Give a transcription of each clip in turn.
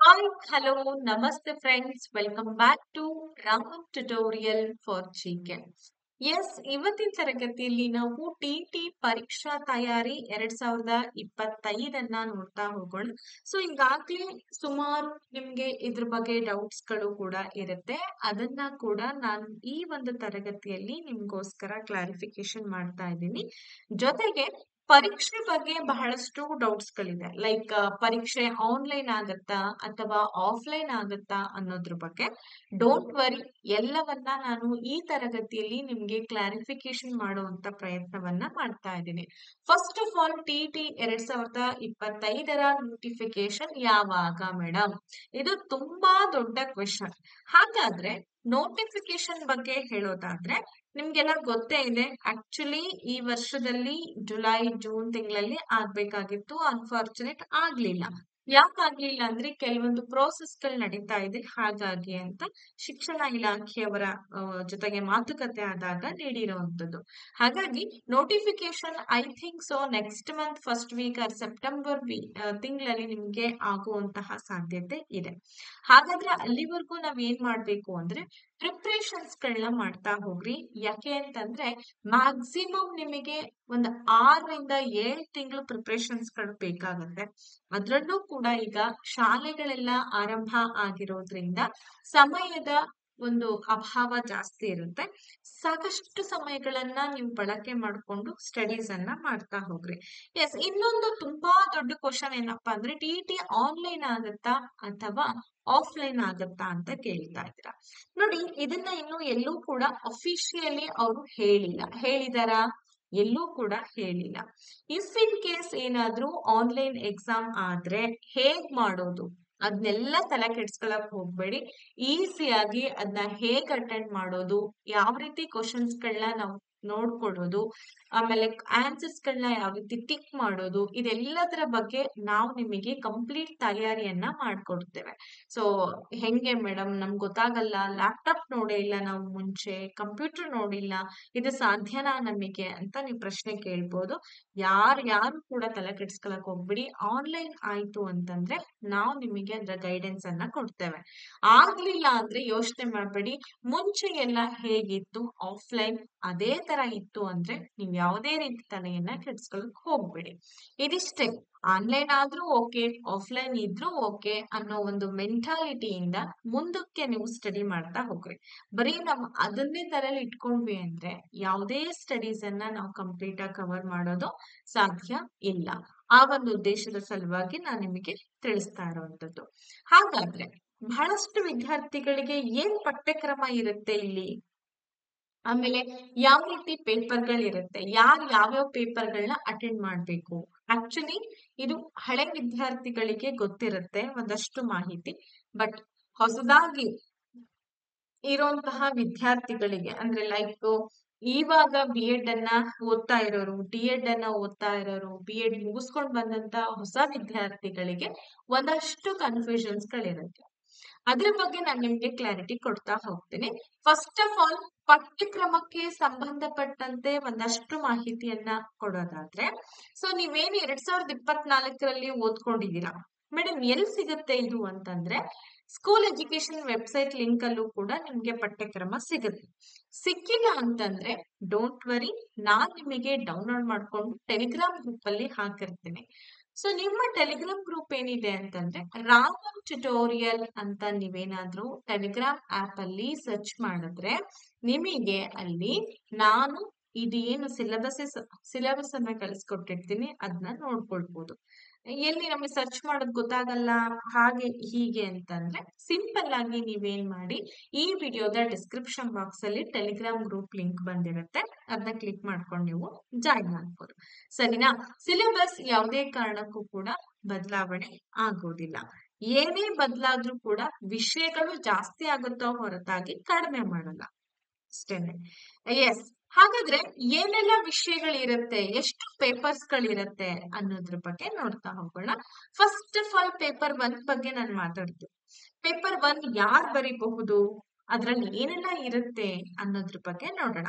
Hi, hello, namaste friends. Welcome back to Raman Tutorial for Chicken. Yes ಇವತ್ತಿನ ತರಗತಿಯಲ್ಲಿ ನಾವು T ಪರೀಕ್ಷಾ ತಯಾರಿ 2025 ನೋಡ್ತಾ ಹೋಗೋಣ. ಸೊ ಈಗಾಗ್ಲೇ ಸುಮಾರು ನಿಮ್ಗೆ ಇದ್ರ ಬಗ್ಗೆ ಡೌಟ್ಸ್ ಗಳು ಕೂಡ ಇರುತ್ತೆ. ಅದನ್ನ ಕೂಡ ನಾನು ಈ ಒಂದು ತರಗತಿಯಲ್ಲಿ ನಿಮ್ಗೋಸ್ಕರ ಕ್ಲಾರಿಫಿಕೇಶನ್ ಮಾಡ್ತಾ ಇದ್ದೀನಿ. ಜೊತೆಗೆ ಪರೀಕ್ಷೆ ಬಗ್ಗೆ ಬಹಳಷ್ಟು ಡೌಟ್ಸ್ ಗಳಿದೆ. ಲೈಕ್ ಪರೀಕ್ಷೆ ಆನ್ಲೈನ್ ಆಗತ್ತಾ ಅಥವಾ ಆಫ್ಲೈನ್ ಆಗತ್ತಾ ಅನ್ನೋದ್ರ ಬಗ್ಗೆ. ಡೋಂಟ್ ವರಿ, ಎಲ್ಲವನ್ನ ನಾನು ಈ ತರಗತಿಯಲ್ಲಿ ನಿಮ್ಗೆ ಕ್ಲಾರಿಫಿಕೇಶನ್ ಮಾಡುವಂತ ಪ್ರಯತ್ನವನ್ನ ಮಾಡ್ತಾ ಇದ್ದೀನಿ. First of all, T 2025 notification ಯಾವಾಗ ಮೇಡಮ್? ಇದು ತುಂಬಾ ದೊಡ್ಡ ಕ್ವೆಶನ್. ಹಾಗಾದ್ರೆ ನೋಟಿಫಿಕೇಶನ್ ಬಗ್ಗೆ ಹೇಳೋದಾದ್ರೆ ನಿಮ್ಗೆಲ್ಲ ಗೊತ್ತೇ ಇದೆ. ಆಕ್ಚುಲಿ ಈ ವರ್ಷದಲ್ಲಿ ಜುಲೈ ಜೂನ್ ತಿಂಗಳಲ್ಲಿ ಆಗ್ಬೇಕಾಗಿತ್ತು. ಅನ್ಫಾರ್ಚುನೇಟ್ ಆಗ್ಲಿಲ್ಲ. ಯಾಕಾಗ್ಲಿಲ್ಲ ಅಂದ್ರೆ ಕೆಲವೊಂದು ಪ್ರೋಸೆಸ್ ಗಳು ನಡೀತಾ ಇದೆ, ಹಾಗಾಗಿ ಅಂತ ಶಿಕ್ಷಣ ಇಲಾಖೆಯವರ ಜೊತೆಗೆ ಮಾತುಕತೆ ಆದಾಗ ನೀಡಿರುವಂತದ್ದು. ಹಾಗಾಗಿ notification I think so next month first week or September ತಿಂಗಳಲ್ಲಿ ನಿಮ್ಗೆ ಆಗುವಂತಹ ಸಾಧ್ಯತೆ ಇದೆ. ಹಾಗಾದ್ರೆ ಅಲ್ಲಿವರೆಗೂ ನಾವ್ ಏನ್ ಮಾಡ್ಬೇಕು ಅಂದ್ರೆ ಪ್ರಿಪ್ರೇಷನ್ಸ್ ಗಳನ್ನ ಮಾಡ್ತಾ ಹೋಗ್ರಿ. ಯಾಕೆ ಅಂತಂದ್ರೆ ಮ್ಯಾಕ್ಸಿಮಮ್ ನಿಮಗೆ ಒಂದು 6 ರಿಂದ 7 ತಿಂಗಳು ಪ್ರಿಪ್ರೇಷನ್ಸ್ ಗಳು ಬೇಕಾಗುತ್ತೆ. ಅದ್ರಲ್ಲೂ ಕೂಡ ಈಗ ಶಾಲೆಗಳೆಲ್ಲ ಆರಂಭ ಆಗಿರೋದ್ರಿಂದ ಸಮಯದ ಒಂದು ಅಭಾವ ಜಾಸ್ತಿ ಇರುತ್ತೆ. ಸಾಕಷ್ಟು ಸಮಯಗಳನ್ನ ನೀವು ಬಳಕೆ ಮಾಡಿಕೊಂಡು ಸ್ಟಡೀಸ್ ಅನ್ನ ಮಾಡ್ತಾ ಹೋಗ್ರಿ. ಎಸ್, ಇನ್ನೊಂದು ತುಂಬಾ ದೊಡ್ಡ ಕ್ವಶನ್ ಏನಪ್ಪಾ ಅಂದ್ರೆ ಟಿ ಆನ್ಲೈನ್ ಆಗತ್ತಾ ಅಥವಾ ಆಫ್ಲೈನ್ ಆಗತ್ತಾ ಅಂತ ಕೇಳ್ತಾ ಇದ್ದೀರಾ. ನೋಡಿ, ಇದನ್ನ ಇನ್ನು ಎಲ್ಲೂ ಕೂಡ ಅಫಿಷಿಯಲಿ ಅವರು ಹೇಳಿಲ್ಲ. ಹೇಳಿದಾರಾ? ಎಲ್ಲೂ ಕೂಡ ಹೇಳಿಲ್ಲ. ಇಫ್ ಇನ್ ಕೇಸ್ ಏನಾದ್ರೂ ಆನ್ಲೈನ್ ಎಕ್ಸಾಮ್ ಆದ್ರೆ ಹೇಗ್ ಮಾಡೋದು ಅದನ್ನೆಲ್ಲ ತಲೆ ಕೆಡ್ಸ್ಕೊಳಕ್ ಹೋಗ್ಬೇಡಿ. ಈಸಿಯಾಗಿ ಅದನ್ನ ಹೇಗ್ ಅಟೆಂಡ್ ಮಾಡೋದು, ಯಾವ ರೀತಿ ಕ್ವಶನ್ಸ್ ಗಳನ್ನ ನಾವು ನೋಡ್ಕೊಳ್ಳೋದು, ಆಮೇಲೆ ಆನ್ಸರ್ಸ್ ಗಳನ್ನ ಯಾವ ರೀತಿ ಟಿಕ್ ಮಾಡೋದು, ಇದೆಲ್ಲದರ ಬಗ್ಗೆ ನಾವು ನಿಮಗೆ ಕಂಪ್ಲೀಟ್ ತಯಾರಿಯನ್ನ ಮಾಡ್ಕೊಡ್ತೇವೆ. ಸೊ ಹೆಂಗೆ ಮೇಡಮ್, ನಮ್ಗೆ ಗೊತ್ತಾಗಲ್ಲ, ಲ್ಯಾಪ್ಟಾಪ್ ನೋಡೇ ಇಲ್ಲ ನಾವು ಮುಂಚೆ, ಕಂಪ್ಯೂಟರ್ ನೋಡಿಲ್ಲ, ಇದು ಸಾಧ್ಯನಾ ನಮಗೆ ಅಂತ ನೀವು ಪ್ರಶ್ನೆ ಕೇಳ್ಬೋದು. ಯಾರು ಕೂಡ ತಲೆ ಕೆಡ್ಸ್ಕೊಳಕ್ ಹೋಗ್ಬಿಡಿ. ಆನ್ಲೈನ್ ಆಯ್ತು ಅಂತಂದ್ರೆ ನಾವು ನಿಮಗೆ ಅದರ ಗೈಡೆನ್ಸ್ ಅನ್ನ ಕೊಡ್ತೇವೆ. ಆಗ್ಲಿಲ್ಲ ಅಂದ್ರೆ ಯೋಚನೆ ಮಾಡ್ಬೇಡಿ. ಮುಂಚೆ ಎಲ್ಲ ಹೇಗಿತ್ತು ಆಫ್ಲೈನ್ ಅದೇ ತರ ಇತ್ತು ಅಂದ್ರೆ ನೀವ್ ಯಾವುದೇ ರೀತಿ ತಲೆಯನ್ನ ಕೆಡ್ಸ್ಕೊಳಕ್ ಹೋಗ್ಬೇಡಿ. ಇದಿಷ್ಟೇ. ಆನ್ಲೈನ್ ಆದ್ರೂ ಓಕೆ, ಆಫ್ಲೈನ್ ಇದ್ರೂ ಓಕೆ ಅನ್ನೋ ಒಂದು ಮೆಂಟಾಲಿಟಿಯಿಂದ ಮುಂದಕ್ಕೆ ನೀವು ಸ್ಟಡಿ ಮಾಡ್ತಾ ಹೋಗ್ರಿ. ಬರೀ ನಾವು ಅದನ್ನೇ ತಲೆಯಲ್ಲಿ ಇಟ್ಕೊಂಡ್ವಿ ಅಂದ್ರೆ ಯಾವುದೇ ಸ್ಟಡೀಸ್ ಅನ್ನ ನಾವು ಕಂಪ್ಲೀಟ್ ಆಗಿ ಕವರ್ ಮಾಡೋದು ಸಾಧ್ಯ ಇಲ್ಲ. ಆ ಒಂದು ಉದ್ದೇಶದ ಸಲುವಾಗಿ ನಾನು ನಿಮಗೆ ತಿಳಿಸ್ತಾ ಇರುವಂತದ್ದು. ಹಾಗಾದ್ರೆ ಬಹಳಷ್ಟು ವಿದ್ಯಾರ್ಥಿಗಳಿಗೆ ಏನ್ ಪಠ್ಯಕ್ರಮ ಇರುತ್ತೆ ಇಲ್ಲಿ, ಆಮೇಲೆ ಯಾವ ರೀತಿ ಪೇಪರ್ಗಳಿರುತ್ತೆ, ಯಾವ್ಯಾವ ಪೇಪರ್ಗಳನ್ನ ಅಟೆಂಡ್ ಮಾಡ್ಬೇಕು. ಆಕ್ಚುಲಿ ಇದು ಹಳೆ ವಿದ್ಯಾರ್ಥಿಗಳಿಗೆ ಗೊತ್ತಿರುತ್ತೆ ಒಂದಷ್ಟು ಮಾಹಿತಿ. ಬಟ್ ಹೊಸದಾಗಿ ಇರುವಂತಹ ವಿದ್ಯಾರ್ಥಿಗಳಿಗೆ ಅಂದ್ರೆ ಲೈಕ್ ಇವಾಗ ಬಿ.ಎಡ್ ಅನ್ನ ಓದ್ತಾ ಇರೋರು, ಡಿ.ಎಡ್ ಅನ್ನ ಓದ್ತಾ ಇರೋರು, ಬಿ.ಎಡ್ ಮುಗಿಸ್ಕೊಂಡ್ ಬಂದಂತ ಹೊಸ ವಿದ್ಯಾರ್ಥಿಗಳಿಗೆ ಒಂದಷ್ಟು ಕನ್ಫ್ಯೂಷನ್ಸ್ ಗಳಿರುತ್ತೆ. ಅದ್ರ ಬಗ್ಗೆ ನಾನು ನಿಮ್ಗೆ ಕ್ಲಾರಿಟಿ ಕೊಡ್ತಾ ಹೋಗ್ತೀನಿ. ಫಸ್ಟ್ ಆಫ್ ಆಲ್, ಪಠ್ಯಕ್ರಮಕ್ಕೆ ಸಂಬಂಧಪಟ್ಟಂತೆ ಒಂದಷ್ಟು ಮಾಹಿತಿಯನ್ನ ಕೊಡೋದಾದ್ರೆ, ಸೊ ನೀವೇನು 2024ರಲ್ಲಿ ಓದ್ಕೊಂಡಿದ್ದೀರಾ ಮೇಡಮ್, ಎಲ್ಲಿ ಸಿಗುತ್ತೆ ಇದು ಅಂತಂದ್ರೆ ಸ್ಕೂಲ್ ಎಜುಕೇಶನ್ ವೆಬ್ಸೈಟ್ ಲಿಂಕ್ ಅಲ್ಲೂ ಕೂಡ ನಿಮ್ಗೆ ಪಠ್ಯಕ್ರಮ ಸಿಗುತ್ತೆ. ಸಿಕ್ಕಿಲ್ಲ ಅಂತಂದ್ರೆ ಡೋಂಟ್ ವರಿ, ನಾನ್ ನಿಮಗೆ ಡೌನ್ಲೋಡ್ ಮಾಡ್ಕೊಂಡು ಟೆಲಿಗ್ರಾಮ್ ಗ್ರೂಪ್ ಅಲ್ಲಿ ಹಾಕಿರ್ತೀನಿ. ಸೊ ನಿಮ್ಮ ಟೆಲಿಗ್ರಾಮ್ ಗ್ರೂಪ್ ಏನಿದೆ ಅಂತಂದ್ರೆ ರಾಮನ್ ಟ್ಯುಟೋರಿಯಲ್ ಅಂತ ನೀವೇನಾದ್ರೂ ಟೆಲಿಗ್ರಾಮ್ ಆಪ್ ಅಲ್ಲಿ ಸರ್ಚ್ ಮಾಡಿದ್ರೆ ನಿಮಗೆ ಅಲ್ಲಿ ನಾನು ಇದೇನು ಸಿಲೆಬಸ್ ಅನ್ನ ಕಳಿಸ್ಕೊಟ್ಟಿರ್ತೀನಿ ಅದನ್ನ ನೋಡ್ಕೊಳ್ಬಹುದು. ಎಲ್ಲಿ ನಮಗೆ ಸರ್ಚ್ ಮಾಡೋದು ಗೊತ್ತಾಗಲ್ಲ ಹಾಗೆ ಹೀಗೆ ಅಂತಂದ್ರೆ ಸಿಂಪಲ್ ಆಗಿ ನೀವೇನ್ ಮಾಡಿ, ಈ ವಿಡಿಯೋದ ಡಿಸ್ಕ್ರಿಪ್ಷನ್ ಬಾಕ್ಸ್ ಅಲ್ಲಿ ಟೆಲಿಗ್ರಾಮ್ ಗ್ರೂಪ್ ಲಿಂಕ್ ಬಂದಿರುತ್ತೆ, ಅದನ್ನ ಕ್ಲಿಕ್ ಮಾಡ್ಕೊಂಡು ನೀವು ಜಾಯಿನ್ ಆಗ್ಬೋದು. ಸರಿನಾ? ಸಿಲೆಬಸ್ ಯಾವುದೇ ಕಾರಣಕ್ಕೂ ಕೂಡ ಬದಲಾವಣೆ ಆಗೋದಿಲ್ಲ. ಏನೇ ಬದಲಾದ್ರೂ ಕೂಡ ವಿಷಯಗಳು ಜಾಸ್ತಿ ಆಗುತ್ತೋ ಹೊರತಾಗಿ ಕಡಿಮೆ ಮಾಡಲ್ಲ, ಅಷ್ಟೇನೆ. ಎಸ್, ಹಾಗಾದ್ರೆ ಏನೆಲ್ಲ ವಿಷಯಗಳಿರುತ್ತೆ, ಎಷ್ಟು ಪೇಪರ್ಸ್ ಗಳಿರುತ್ತೆ ಅನ್ನೋದ್ರ ಬಗ್ಗೆ ನೋಡ್ತಾ ಹೋಗೋಣ. ಫಸ್ಟ್ ಆಫ್ ಆಲ್, ಪೇಪರ್ 1 ಬಗ್ಗೆ ನಾನು ಮಾತಾಡ್ತೀನಿ. ಪೇಪರ್ 1 ಯಾರು ಬರೀಬಹುದು, ಅದ್ರಲ್ಲಿ ಏನೆಲ್ಲ ಇರುತ್ತೆ ಅನ್ನೋದ್ರ ಬಗ್ಗೆ ನೋಡೋಣ.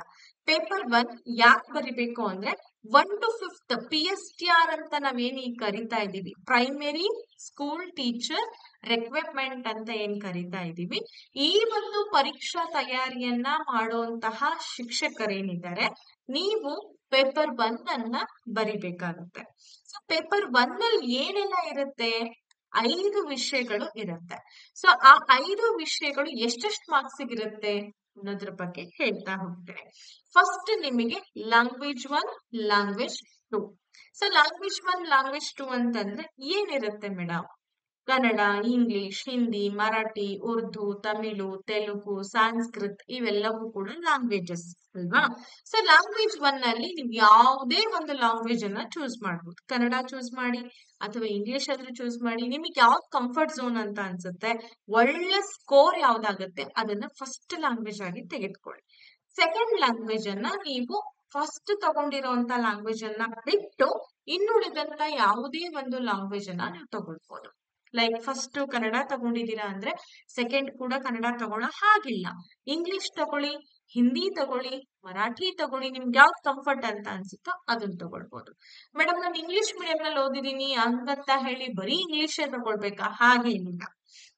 ಪೇಪರ್ 1 ಯಾಕೆ ಬರಿಬೇಕು ಅಂದ್ರೆ 1 to 5th PSTR ಅಂತ ನಾವೇನ್ ಈಗ ಕರಿತಾ ಇದೀವಿ, ಪ್ರೈಮರಿ ಸ್ಕೂಲ್ ಟೀಚರ್ ರಿಕ್ವೈರ್ಮೆಂಟ್ ಅಂತ ಏನ್ ಕರಿತಾ ಇದೀವಿ, ಈ ಒಂದು ಪರೀಕ್ಷಾ ತಯಾರಿಯನ್ನ ಮಾಡುವಂತಹ ಶಿಕ್ಷಕರೇನಿದ್ದಾರೆ, ನೀವು ಪೇಪರ್ 1 ಅನ್ನ ಬರಿಬೇಕಾಗುತ್ತೆ. ಸೊ ಪೇಪರ್ 1 ಅಲ್ಲಿ ಏನೆಲ್ಲ ಇರುತ್ತೆ, 5 ವಿಷಯಗಳು ಇರುತ್ತೆ. ಸೊ ಆ 5 ವಿಷಯಗಳು ಎಷ್ಟೆಷ್ಟು ಮಾರ್ಕ್ಸ್ ಇರುತ್ತೆ ಅನ್ನೋದ್ರ ಬಗ್ಗೆ ಹೇಳ್ತಾ ಹೋಗ್ತೇನೆ. ಫಸ್ಟ್ ನಿಮಗೆ language 1, language 2. So language 1, language 2 ಅಂತಂದ್ರೆ ಏನಿರುತ್ತೆ ಮೇಡಮ್? ಕನ್ನಡ, ಇಂಗ್ಲಿಷ್, ಹಿಂದಿ, ಮರಾಠಿ, ಉರ್ದು, ತಮಿಳು, ತೆಲುಗು, ಸಂಸ್ಕೃತ್ ಇವೆಲ್ಲವೂ ಕೂಡ ಲ್ಯಾಂಗ್ವೇಜಸ್ ಅಲ್ವಾ? ಸೊ ಲ್ಯಾಂಗ್ವೇಜ್ 1 ಅಲ್ಲಿ ನೀವು ಯಾವುದೇ ಒಂದು ಲ್ಯಾಂಗ್ವೇಜ್ ಅನ್ನ ಚೂಸ್ ಮಾಡ್ಬೋದು. ಕನ್ನಡ ಚೂಸ್ ಮಾಡಿ ಅಥವಾ ಇಂಗ್ಲಿಷ್ ಆದ್ರೂ ಚೂಸ್ ಮಾಡಿ, ನಿಮಗೆ ಯಾವ್ದು ಕಂಫರ್ಟ್ ಝೋನ್ ಅಂತ ಅನ್ಸುತ್ತೆ, ಒಳ್ಳೆ ಸ್ಕೋರ್ ಯಾವ್ದಾಗುತ್ತೆ ಅದನ್ನ ಫಸ್ಟ್ ಲ್ಯಾಂಗ್ವೇಜ್ ಆಗಿ ತೆಗೆದುಕೊಳ್ಳಿ. ಸೆಕೆಂಡ್ ಲ್ಯಾಂಗ್ವೇಜ್ ಅನ್ನ ನೀವು ಫಸ್ಟ್ ತಗೊಂಡಿರುವಂತ ಲ್ಯಾಂಗ್ವೇಜ್ ಅನ್ನ ಬಿಟ್ಟು ಇನ್ನುಳಿದಂತ ಯಾವುದೇ ಒಂದು ಲ್ಯಾಂಗ್ವೇಜ್ ಅನ್ನ ನೀವು ತಗೊಳ್ಬಹುದು. ಲೈಕ್ ಫಸ್ಟ್ ಕನ್ನಡ ತಗೊಂಡಿದ್ದೀರಾ ಅಂದ್ರೆ ಸೆಕೆಂಡ್ ಕೂಡ ಕನ್ನಡ ತಗೊಳ್ಳೋ ಹಾಗಿಲ್ಲ. ಇಂಗ್ಲಿಷ್ ತಗೊಳ್ಳಿ, ಹಿಂದಿ ತಗೊಳ್ಳಿ, ಮರಾಠಿ ತಗೊಳ್ಳಿ, ನಿಮ್ಗೆ ಯಾವ್ದು ಕಂಫರ್ಟ್ ಅಂತ ಅನ್ಸುತ್ತೋ ಅದನ್ನ ತಗೊಳ್ಬಹುದು. ಮೇಡಮ್ ನಾನು ಇಂಗ್ಲಿಷ್ ಮೀಡಿಯಂ ನಲ್ಲಿ ಓದಿದೀನಿ ಹಂಗಂತ ಹೇಳಿ ಬರೀ ಇಂಗ್ಲಿಷೇ ತಗೊಳ್ಬೇಕಾ? ಹಾಗೇನಿಲ್ಲ.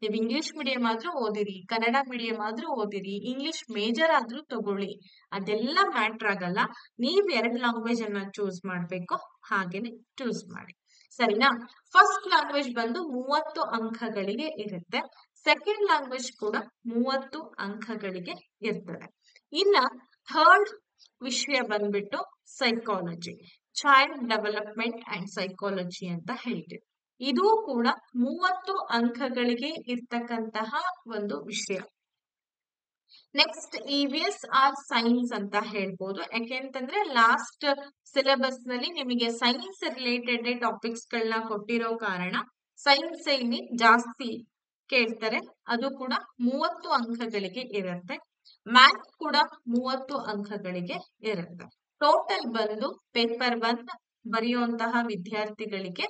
ನೀವು ಇಂಗ್ಲಿಷ್ ಮೀಡಿಯಂ ಆದ್ರೂ ಓದಿರಿ, ಕನ್ನಡ ಮೀಡಿಯಂ ಆದ್ರೂ ಓದಿರಿ, ಇಂಗ್ಲಿಷ್ ಮೇಜರ್ ಆದ್ರೂ ತಗೊಳ್ಳಿ, ಅದೆಲ್ಲ ಮ್ಯಾಟ್ರ್ ಆಗಲ್ಲ. ನೀವ್ 2 ಲ್ಯಾಂಗ್ವೇಜ್ ಅನ್ನ ಚೂಸ್ ಮಾಡ್ಬೇಕು, ಹಾಗೇನೆ ಚೂಸ್ ಮಾಡಿ. ಸರಿನಾ? ಫಸ್ಟ್ ಲ್ಯಾಂಗ್ವೇಜ್ ಬಂದು 30 ಅಂಕಗಳಿಗೆ ಇರುತ್ತೆ. ಸೆಕೆಂಡ್ ಲ್ಯಾಂಗ್ವೇಜ್ ಕೂಡ 30 ಅಂಕಗಳಿಗೆ ಇರ್ತದೆ. ಇನ್ನ ಥರ್ಡ್ ವಿಷಯ ಬಂದ್ಬಿಟ್ಟು psychology, child development and psychology ಅಂತ ಹೇಳ್ತೀವಿ. ಇದು ಕೂಡ 30 ಅಂಕಗಳಿಗೆ ಇರ್ತಕ್ಕಂತಹ ಒಂದು ವಿಷಯ. ನೆಕ್ಸ್ಟ್ EVS ಆರ್ ಸೈನ್ಸ್ ಅಂತ ಹೇಳ್ಬೋದು. ಯಾಕೆಂತಂದ್ರೆ ಲಾಸ್ಟ್ ಸಿಲೆಬಸ್ ನಲ್ಲಿ ನಿಮಗೆ ಸೈನ್ಸ್ ರಿಲೇಟೆಡ್ ಟಾಪಿಕ್ಸ್ ಗಳನ್ನ ಕೊಟ್ಟಿರೋ ಕಾರಣ ಸೈನ್ಸ್ ಇಲ್ಲಿ ಜಾಸ್ತಿ ಕೇಳ್ತಾರೆ. ಅದು ಕೂಡ 30 ಅಂಕಗಳಿಗೆ ಇರುತ್ತೆ. ಮ್ಯಾಥ್ಸ್ ಕೂಡ 30 ಅಂಕಗಳಿಗೆ ಇರುತ್ತೆ. ಟೋಟಲ್ ಬಂದು ಪೇಪರ್ 1 ಬರೆಯುವಂತಹ ವಿದ್ಯಾರ್ಥಿಗಳಿಗೆ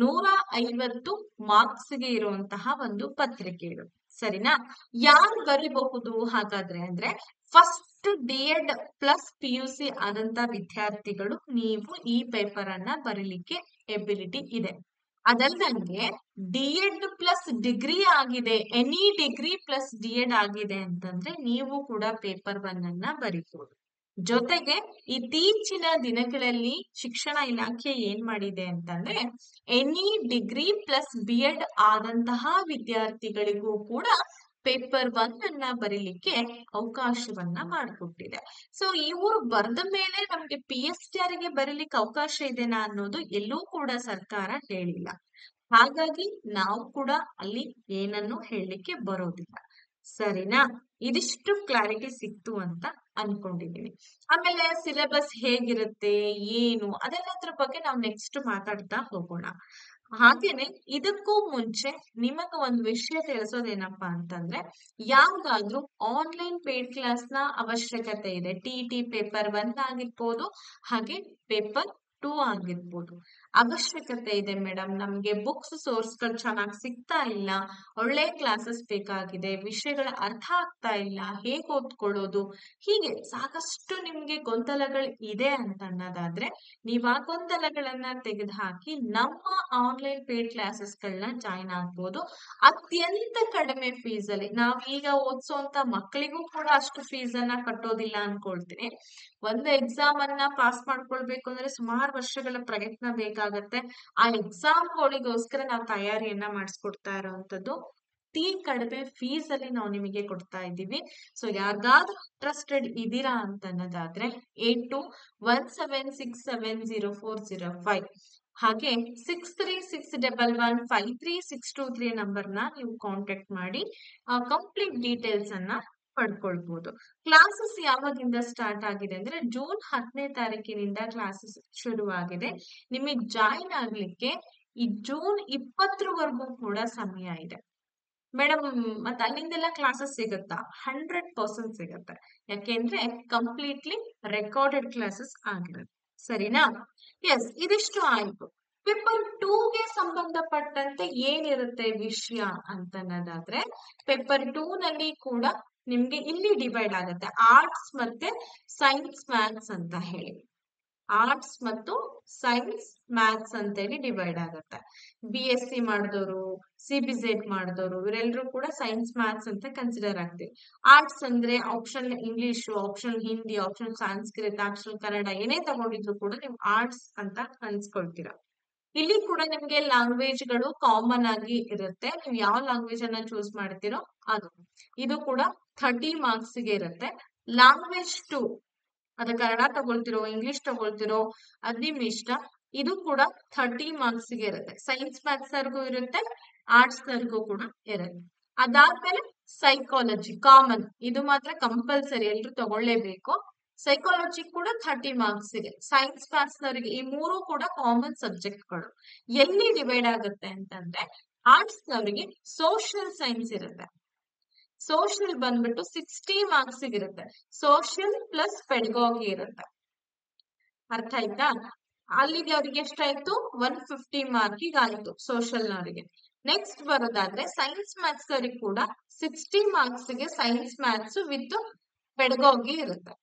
150 ಮಾರ್ಕ್ಸ್ ಗೆ ಇರುವಂತಹ ಒಂದು ಪತ್ರಿಕೆ ಇದು. ಸರಿನಾ? ಯಾರು ಬರಿಬಹುದು ಹಾಗಾದ್ರೆ ಅಂದ್ರೆ ಫಸ್ಟ್ D.Ed ಪ್ಲಸ್ PUC ಆದಂತ ವಿದ್ಯಾರ್ಥಿಗಳು ನೀವು ಈ ಪೇಪರ್ ಅನ್ನ ಬರೀಲಿಕ್ಕೆ ಎಬಿಲಿಟಿ ಇದೆ. ಅದಲ್ಲದೆ D.Ed ಪ್ಲಸ್ ಡಿಗ್ರಿ ಆಗಿದೆ, ಎನಿ ಡಿಗ್ರಿ ಪ್ಲಸ್ D.Ed ಆಗಿದೆ ಅಂತಂದ್ರೆ ನೀವು ಕೂಡ ಪೇಪರ್ 1 ಅನ್ನ ಬರೀಬಹುದು. ಜೊತೆಗೆ ಇತ್ತೀಚಿನ ದಿನಗಳಲ್ಲಿ ಶಿಕ್ಷಣ ಇಲಾಖೆ ಏನ್ ಮಾಡಿದೆ ಅಂತಂದ್ರೆ ಎನಿ ಡಿಗ್ರಿ ಪ್ಲಸ್ B.Ed ಆದಂತಹ ವಿದ್ಯಾರ್ಥಿಗಳಿಗೂ ಕೂಡ ಪೇಪರ್ 1 ಅನ್ನ ಬರೀಲಿಕ್ಕೆ ಅವಕಾಶವನ್ನ ಮಾಡಿಕೊಟ್ಟಿದೆ. ಸೊ ಇವರು ಬರೆದ ಮೇಲೆ ನಮ್ಗೆ PSTR ಗೆ ಬರೀಲಿಕ್ಕೆ ಅವಕಾಶ ಇದೆನಾ ಅನ್ನೋದು ಎಲ್ಲೂ ಕೂಡ ಸರ್ಕಾರ ಹೇಳಿಲ್ಲ. ಹಾಗಾಗಿ ನಾವು ಕೂಡ ಅಲ್ಲಿ ಏನನ್ನು ಹೇಳಲಿಕ್ಕೆ ಬರೋದಿಲ್ಲ. ಸರಿನಾ? ಇದಿಷ್ಟು ಕ್ಲಾರಿಟಿ ಸಿಕ್ತು ಅಂತ ಅನ್ಕೊಂಡಿದೀನಿ. ಆಮೇಲೆ ಸಿಲೆಬಸ್ ಹೇಗಿರುತ್ತೆ ಏನು ಅದೆಲ್ಲದ್ರ ಬಗ್ಗೆ ನಾವು ನೆಕ್ಸ್ಟ್ ಮಾತಾಡ್ತಾ ಹೋಗೋಣ. ಹಾಗೇನೆ ಇದಕ್ಕೂ ಮುಂಚೆ ನಿಮಗ ಒಂದು ವಿಷಯ ತಿಳಿಸೋದೇನಪ್ಪಾ ಅಂತಂದ್ರೆ, ಯಾವ್ದಾದ್ರು ಆನ್ಲೈನ್ ಪೇಡ್ ಕ್ಲಾಸ್ ನ ಅವಶ್ಯಕತೆ ಇದೆ. TET ಪೇಪರ್ 1 ಆಗಿರ್ಬೋದು, ಹಾಗೆ ಪೇಪರ್ 2 ಆಗಿರ್ಬೋದು. ಅವಶ್ಯಕತೆ ಇದೆ ಮೇಡಮ್, ನಮ್ಗೆ ಬುಕ್ಸ್ ಸೋರ್ಸ್ ಗಳು ಚೆನ್ನಾಗಿ ಸಿಗ್ತಾ ಇಲ್ಲ, ಒಳ್ಳೆ ಕ್ಲಾಸಸ್ ಬೇಕಾಗಿದೆ, ವಿಷಯಗಳ ಅರ್ಥ ಆಗ್ತಾ ಇಲ್ಲ, ಹೇಗೆ ಓದ್ಕೊಳ್ಳೋದು, ಹೀಗೆ ಸಾಕಷ್ಟು ನಿಮ್ಗೆ ಗೊಂದಲಗಳು ಇದೆ ಅಂತ ಅನ್ನೋದಾದ್ರೆ ನೀವ್ ಆ ಗೊಂದಲಗಳನ್ನ ತೆಗೆದುಹಾಕಿ ನಮ್ಮ ಆನ್ಲೈನ್ ಪೇಡ್ ಕ್ಲಾಸಸ್ ಗಳನ್ನ ಜಾಯಿನ್ ಆಗ್ಬೋದು. ಅತ್ಯಂತ ಕಡಿಮೆ ಫೀಸ್ ಅಲ್ಲಿ. ನಾವ್ ಈಗ ಓದಿಸುವಂತ ಮಕ್ಕಳಿಗೂ ಕೂಡ ಅಷ್ಟು ಫೀಸ್ ಅನ್ನ ಕಟ್ಟೋದಿಲ್ಲ ಅನ್ಕೊಳ್ತೀನಿ. ಒಂದು ಎಕ್ಸಾಮ್ ಅನ್ನ ಪಾಸ್ ಮಾಡ್ಕೊಳ್ಬೇಕು ಅಂದ್ರೆ ಸುಮಾರು ವರ್ಷಗಳ ಪ್ರಯತ್ನ ಬೇಕಾಗತ್ತೆ. ಆ ಎಕ್ಸಾಮ್ಗಳಿಗೋಸ್ಕರ ನಾವು ತಯಾರಿಯನ್ನ ಮಾಡಿಸ್ಕೊಡ್ತಾ ಇರೋವಂಥದ್ದು ಅತಿ ಕಡಿಮೆ ಫೀಸ್ ಅಲ್ಲಿ ನಾವು ನಿಮಗೆ ಕೊಡ್ತಾ ಇದ್ದೀವಿ. ಸೊ ಯಾರಿಗಾದ್ರೂ ಇಂಟ್ರೆಸ್ಟೆಡ್ ಇದ್ದೀರಾ ಅಂತ ಅನ್ನೋದಾದ್ರೆ 8217670405 ಹಾಗೆ 6361153623 ನಂಬರ್ನ ನೀವು ಕಾಂಟ್ಯಾಕ್ಟ್ ಮಾಡಿ ಕಂಪ್ಲೀಟ್ ಡೀಟೇಲ್ಸ್ ಅನ್ನ ಪಡ್ಕೊಳ್ಬಹುದು. ಕ್ಲಾಸಸ್ ಯಾವಾಗಿಂದ ಸ್ಟಾರ್ಟ್ ಆಗಿದೆ ಅಂದ್ರೆ ಜೂನ್ 10ನೇ ತಾರೀಕಿನಿಂದ ಕ್ಲಾಸಸ್ ಶುರುವಾಗಿದೆ. ನಿಮಗೆ ಜಾಯಿನ್ ಆಗ್ಲಿಕ್ಕೆ ಈ ಜೂನ್ 20ರವರೆಗೂ ಕೂಡ ಸಮಯ ಇದೆ ಮೇಡಮ್. ಮತ್ತೆ ಅಲ್ಲಿಂದೆಲ್ಲ ಕ್ಲಾಸಸ್ ಸಿಗುತ್ತಾ? 100% ಸಿಗುತ್ತೆ. ಯಾಕೆಂದ್ರೆ ಕಂಪ್ಲೀಟ್ಲಿ ರೆಕಾರ್ಡೆಡ್ ಕ್ಲಾಸಸ್ ಆಗಿರುತ್ತೆ. ಸರಿನಾ? ಎಸ್, ಇದಿಷ್ಟು ಆಯ್ತು. ಪೇಪರ್ 2ಗೆ ಸಂಬಂಧಪಟ್ಟಂತೆ ಏನಿರುತ್ತೆ ವಿಷಯ ಅಂತ ಅನ್ನೋದಾದ್ರೆ, ಪೇಪರ್ 2 ನಲ್ಲಿ ಕೂಡ ನಿಮ್ಗೆ ಇಲ್ಲಿ ಡಿವೈಡ್ ಆಗುತ್ತೆ, ಆರ್ಟ್ಸ್ ಮತ್ತೆ ಸೈನ್ಸ್ ಮ್ಯಾಥ್ಸ್ ಅಂತ ಹೇಳಿ. ಆರ್ಟ್ಸ್ ಮತ್ತು ಸೈನ್ಸ್ ಮ್ಯಾಥ್ಸ್ ಅಂತ ಹೇಳಿ ಡಿವೈಡ್ ಆಗುತ್ತೆ. BSc ಮಾಡಿದವರು, CBZ ಮಾಡಿದವರು ಇವರೆಲ್ಲರೂ ಕೂಡ ಸೈನ್ಸ್ ಮ್ಯಾಥ್ಸ್ ಅಂತ ಕನ್ಸಿಡರ್ ಆಗ್ತೀವಿ. ಆರ್ಟ್ಸ್ ಅಂದ್ರೆ option English, option Hindi, option Sanskrit, option Kannada ಏನೇ ತಗೊಂಡಿದ್ರು ಕೂಡ ನೀವು ಆರ್ಟ್ಸ್ ಅಂತ ಅನ್ಸ್ಕೊಳ್ತೀರಾ. ಇಲ್ಲಿ ಕೂಡ ನಿಮ್ಗೆ ಲ್ಯಾಂಗ್ವೇಜ್ ಗಳು ಕಾಮನ್ ಆಗಿ ಇರುತ್ತೆ. ನೀವು ಯಾವ ಲ್ಯಾಂಗ್ವೇಜ್ ಅನ್ನ ಚೂಸ್ ಮಾಡ್ತೀರೋ ಅದು. ಇದು ಕೂಡ 30 ಮಾರ್ಕ್ಸ್ ಗೆ ಇರುತ್ತೆ. ಲ್ಯಾಂಗ್ವೇಜ್ 2 ಅದು ಕನ್ನಡ ತಗೊಳ್ತಿರೋ ಇಂಗ್ಲಿಷ್ ತಗೊಳ್ತಿರೋ ಅದ್ ನಿಮ್ ಇಷ್ಟ. ಇದು ಕೂಡ 30 ಮಾರ್ಕ್ಸ್ ಗೆ ಇರುತ್ತೆ. ಸೈನ್ಸ್ ಮ್ಯಾಥ್ಸ್ ಅವ್ರಿಗೂ ಇರುತ್ತೆ, ಆರ್ಟ್ಸ್ ಅವ್ರಿಗೂ ಕೂಡ ಇರುತ್ತೆ. ಅದಾದ್ಮೇಲೆ ಸೈಕಾಲಜಿ ಕಾಮನ್, ಇದು ಮಾತ್ರ ಕಂಪಲ್ಸರಿ ಎಲ್ರು ತಗೊಳ್ಳೇಬೇಕು. ಸೈಕಾಲಜಿ ಕೂಡ 30 ಮಾರ್ಕ್ಸ್ ಗೆ. ಸೈನ್ಸ್ ಮ್ಯಾಥ್ಸ್ ನವರಿಗೆ ಈ ಮೂರು ಕೂಡ ಕಾಮನ್ ಸಬ್ಜೆಕ್ಟ್ ಗಳು. ಎಲ್ಲಿ ಡಿವೈಡ್ ಆಗುತ್ತೆ ಅಂತಂದ್ರೆ ಆರ್ಟ್ಸ್ ನವರಿಗೆ ಸೋಷಿಯಲ್ ಸೈನ್ಸ್ ಇರುತ್ತೆ. ಸೋಷಿಯಲ್ ಬಂದ್ಬಿಟ್ಟು 60 ಮಾರ್ಕ್ಸ್ ಇರುತ್ತೆ. ಸೋಷಿಯಲ್ ಪ್ಲಸ್ ಪೆಡಗಾಗಿ ಇರುತ್ತೆ. ಅರ್ಥ ಆಯ್ತಾ? ಅಲ್ಲಿಗೆ ಅವ್ರಿಗೆ ಎಷ್ಟಾಯ್ತು? 150 ಮಾರ್ಕಿಗೆ ಆಯ್ತು ಸೋಷಿಯಲ್ ನವರಿಗೆ. ನೆಕ್ಸ್ಟ್ ಬರೋದಾದ್ರೆ ಸೈನ್ಸ್ ಮ್ಯಾಥ್ಸ್ ಅವರಿಗೆ ಕೂಡ 60 ಮಾರ್ಕ್ಸ್ ಗೆ ಸೈನ್ಸ್ ಮ್ಯಾಥ್ಸ್ ವಿತ್ ಪೆಡಗಾಗಿ ಇರುತ್ತೆ.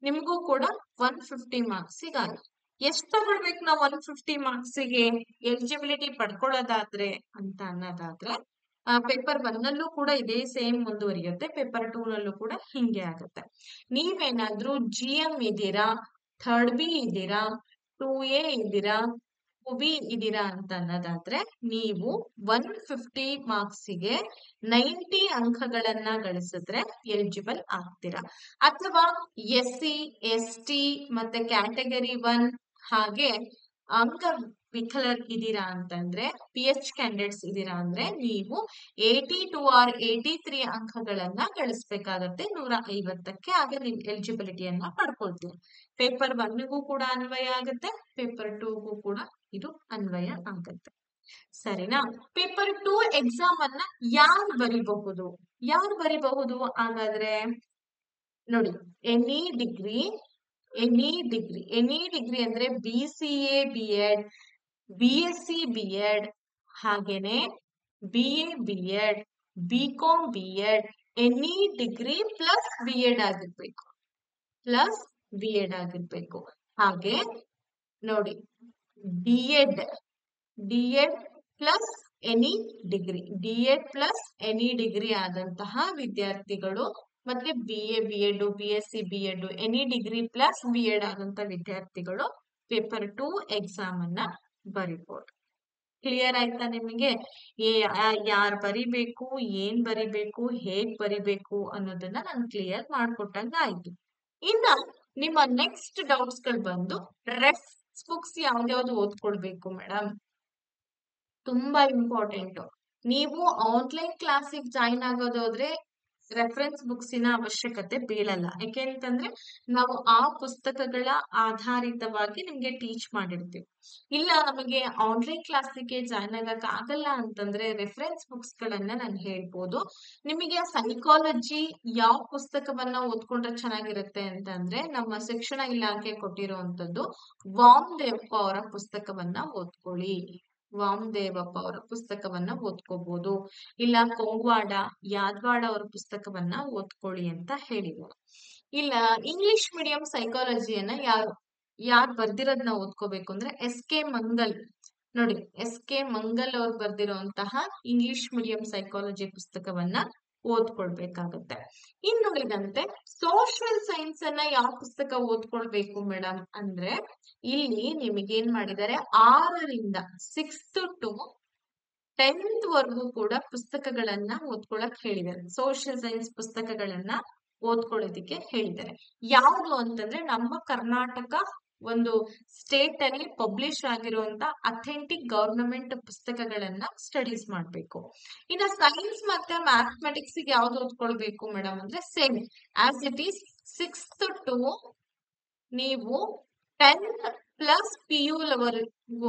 ನಿಮಗೂ ಕೂಡ 150 ಮಾರ್ಕ್ಸ್ ಆಯ್ತು. ಎಷ್ಟು ತಗೊಳ್ಬೇಕು ನಾವು 150 ಮಾರ್ಕ್ಸ್ ಗೆ ಎಲಿಜಿಬಿಲಿಟಿ ಪಡ್ಕೊಳ್ಳೋದಾದ್ರೆ ಅಂತ ಅನ್ನೋದಾದ್ರೆ ಪೇಪರ್ 1 ನಲ್ಲೂ ಕೂಡ ಇದೇ ಸೇಮ್ ಮುಂದುವರಿಯುತ್ತೆ. ಪೇಪರ್ 2 ನಲ್ಲೂ ಕೂಡ ಹಿಂಗೆ ಆಗುತ್ತೆ. ನೀವೇನಾದ್ರೂ GM ಇದ್ದೀರಾ, 3rd B ಇದ್ದೀರಾ, 2A ಇದ್ದೀರಾ, 2B ಇದ್ದೀರಾ ಅಂತ ಅನ್ನೋದಾದ್ರೆ ನೀವು 150 ಮಾರ್ಕ್ಸಿಗೆ 90 ಅಂಕಗಳನ್ನ ಗಳಿಸಿದ್ರೆ ಎಲಿಜಿಬಲ್ ಆಗ್ತೀರಾ. ಅಥವಾ SC, ST ಮತ್ತೆ ಕ್ಯಾಟಗರಿ 1 ಹಾಗೆ ಅಂಗವಿಕಲರ್ ಇದ್ದೀರಾ ಅಂತಂದ್ರೆ, PH ಕ್ಯಾಂಡಿಡೇಟ್ಸ್ ಇದ್ದೀರಾ ಅಂದ್ರೆ ನೀವು 82 or 83 ಅಂಕಗಳನ್ನ ಗಳಿಸ್ಬೇಕಾಗತ್ತೆ 150ಕ್ಕೆ. ಆಗ ನೀವು ಎಲಿಜಿಬಿಲಿಟಿಯನ್ನ ಪಡ್ಕೊಳ್ತೀವಿ. ಪೇಪರ್ 1ಗೂ ಕೂಡ ಅನ್ವಯ ಆಗುತ್ತೆ, ಪೇಪರ್ 2ಗೂ ಕೂಡ ಇದು ಅನ್ವಯ ಆಗುತ್ತೆ. ಸರಿನಾ? ಪೇಪರ್ 2 ಎಕ್ಸಾಮ್ ಅನ್ನ ಯಾರು ಬರಿಬಹುದು ಹಾಗಾದ್ರೆ ನೋಡಿ, ಎನಿ ಡಿಗ್ರಿ ಅಂದ್ರೆ BCA B.Ed, BSc B.Ed ಹಾಗೇನೆ BA B.Ed, BCom B.Ed, any degree plus B.Ed ಆಗಿರ್ಬೇಕು. ಹಾಗೆ ನೋಡಿ D.Ed ಪ್ಲಸ್ ಎನಿ ಡಿಗ್ರಿ ಆದಂತಹ ವಿದ್ಯಾರ್ಥಿಗಳು ಮತ್ತೆ BA B.Ed, BSc B.Ed, any degree plus B.Ed ಆದಂತ ವಿದ್ಯಾರ್ಥಿಗಳು ಪೇಪರ್ 2 ಎಕ್ಸಾಮ್ ಅನ್ನ ಬರಿಬಹುದು. ಕ್ಲಿಯರ್ ಆಯ್ತಾ ನಿಮಗೆ? ಯಾರು ಬರಿಬೇಕು, ಏನ್ ಬರಿಬೇಕು, ಹೇಗ್ ಬರಿಬೇಕು ಅನ್ನೋದನ್ನ ನಾನು ಕ್ಲಿಯರ್ ಮಾಡ್ಕೊಟ್ಟಂಗ ಆಯ್ತು. ಇನ್ನ ನಿಮ್ಮ ನೆಕ್ಸ್ಟ್ ಡೌಟ್ಸ್ ಗಳು ಬಂದು ರೆಫರೆನ್ಸ್ ಬುಕ್ಸ್ ಯಾವ್ದಾವ್ದು ಓದ್ಕೊಳ್ಬೇಕು ಮೇಡಮ್? ತುಂಬಾ ಇಂಪಾರ್ಟೆಂಟ್. ನೀವು ಆನ್ಲೈನ್ ಕ್ಲಾಸಿಗೆ ಜಾಯಿನ್ ಆಗೋದಾದ್ರೆ ರೆಫರೆನ್ಸ್ ಬುಕ್ಸಿನ ಅವಶ್ಯಕತೆ ಬೀಳಲ್ಲ. ಯಾಕೆಂತಂದ್ರೆ ನಾವು ಆ ಪುಸ್ತಕಗಳ ಆಧಾರಿತವಾಗಿ ನಿಮ್ಗೆ ಟೀಚ್ ಮಾಡಿರ್ತೀವಿ. ಇಲ್ಲ ನಮಗೆ ಆನ್ಲೈನ್ ಕ್ಲಾಸಿಗೆ ಜಾಯಿನ್ ಆಗಕ್ ಆಗಲ್ಲ ಅಂತಂದ್ರೆ ರೆಫರೆನ್ಸ್ ಬುಕ್ಸ್ ಗಳನ್ನ ನಾನು ಹೇಳ್ಬೋದು. ನಿಮಗೆ ಸೈಕಾಲಜಿ ಯಾವ ಪುಸ್ತಕವನ್ನ ಓದ್ಕೊಂಡ್ರೆ ಚೆನ್ನಾಗಿರುತ್ತೆ ಅಂತಂದ್ರೆ ನಮ್ಮ ಶಿಕ್ಷಣ ಇಲಾಖೆ ಕೊಟ್ಟಿರುವಂತದ್ದು ವಾಮದೇವಪ್ಪ ಅವರ ಪುಸ್ತಕವನ್ನ ಓದ್ಕೊಳ್ಳಿ. ವಾಮದೇವಪ್ಪ ಅವರ ಪುಸ್ತಕವನ್ನ ಓದ್ಕೋಬಹುದು. ಇಲ್ಲ ಕೊಂಗ್ವಾಡ, ಯಾದವಾಡ ಅವರ ಪುಸ್ತಕವನ್ನ ಓದ್ಕೊಳ್ಳಿ ಅಂತ ಹೇಳಿದ್ರು. ಇಲ್ಲ ಇಂಗ್ಲಿಷ್ ಮೀಡಿಯಂ ಸೈಕಾಲಜಿಯನ್ನ ಯಾರು ಬರ್ದಿರೋದನ್ನ ಓದ್ಕೋಬೇಕು ಅಂದ್ರೆ SK ಮಂಗಲ್. ನೋಡಿ SK ಮಂಗಲ್ ಅವ್ರು ಬರ್ದಿರೋಂತಹ ಇಂಗ್ಲಿಷ್ ಮೀಡಿಯಂ ಸೈಕಾಲಜಿ ಪುಸ್ತಕವನ್ನ ಓದ್ಕೊಳ್ಬೇಕಾಗತ್ತೆ. ಇನ್ನುಳಿದಂತೆ ಸೋಷಿಯಲ್ ಸೈನ್ಸ್ ಅನ್ನ ಯಾವ ಪುಸ್ತಕ ಓದ್ಕೊಳ್ಬೇಕು ಮೇಡಮ್ ಅಂದ್ರೆ ಇಲ್ಲಿ ನಿಮಗೇನ್ ಮಾಡಿದ್ದಾರೆ, 6ರಿಂದ 6th to 10th ವರೆಗೂ ಕೂಡ ಪುಸ್ತಕಗಳನ್ನ ಓದ್ಕೊಳಕ್ ಹೇಳಿದ್ದಾರೆ. ಸೋಷಿಯಲ್ ಸೈನ್ಸ್ ಪುಸ್ತಕಗಳನ್ನ ಓದ್ಕೊಳ್ಳೋದಿಕ್ಕೆ ಹೇಳಿದ್ದಾರೆ. ಯಾವುದು ಅಂತಂದ್ರೆ ನಮ್ಮ ಕರ್ನಾಟಕ ಒಂದು ಸ್ಟೇಟ್ ಅಲ್ಲಿ ಪಬ್ಲಿಷ್ ಆಗಿರುವಂತ ಅಥೆಂಟಿಕ್ ಗವರ್ನಮೆಂಟ್ ಪುಸ್ತಕಗಳನ್ನ ಸ್ಟಡೀಸ್ ಮಾಡ್ಬೇಕು. ಇನ್ನ ಸೈನ್ಸ್ ಮತ್ತೆ ಮ್ಯಾಥಮೆಟಿಕ್ಸ್ ಗೆ ಯಾವ್ದು ಓದ್ಕೊಳ್ಬೇಕು ಮೇಡಮ್ ಅಂದ್ರೆ same as it is 6th to ನೀವು 10th ಪ್ಲಸ್ PU